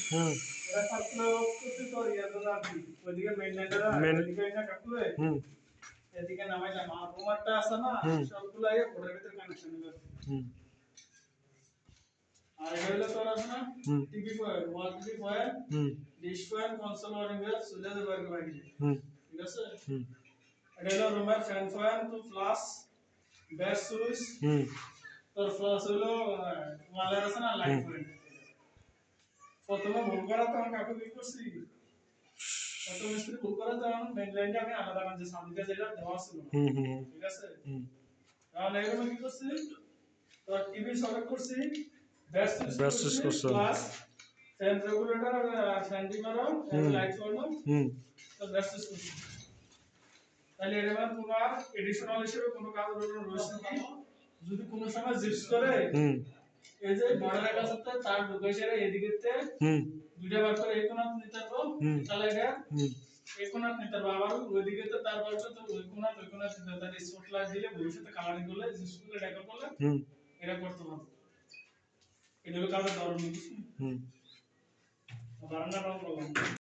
হুম main হুম এদিকে নামাইলাম আর রুমারটা আছে না সবগুলো আগে বোর্ডের ভিতরে কানেকশন করে হুম আর এটা হলো তোর আছে না TV coil wall TV coil dish coil console wiring এর সুইচের বাইরে লাগিয়ে ঠিক আছে এটা হলো রুমের ফ্যান তো ফ্লাশ ব্যাস সুইচ তোর ফ্লাশ হলো ওয়ালের আছে না লাইট পয়েন্ট প্রথমে ভুল করা তো আমি কাকু কি করছি প্রথম মিস্ত্রি ভুল করা তো আমি মেইন লাইনটা আমি আলাদা মানে সামনে যেটা দেওয়া ছিল ঠিক আছে তাহলে এগুলো কি করছি তো টিভি সকেট করছি ব্যাস সুইচ করছি plus fan regulator fan dimmer light করলো তো ব্যাস সুইচ করছি তাহলে এর মানে তোমার এডিশনাল হিসেবে কোনো কাজ রয়েছে কি যদি কোনো সময় জিপস করে এই যে বর্ডারের কাছে তার ঢুকাইছে এদিকেতে দুইটা বার করে এই কোণাত নিতে পারবো তাহলে এটা এই কোণাত নিতে পারবো আবার ওইদিকেতে তার বার তো ওই কোণাত নিতে তার স্পট লাইট দিলে ভবিষ্যতে কালারিং করলে জিপসগুলো ডেকোর করলে এটা করতে পারবো এটা হলো কাজের ধরন বুঝছিস বারান্দাটাও করলাম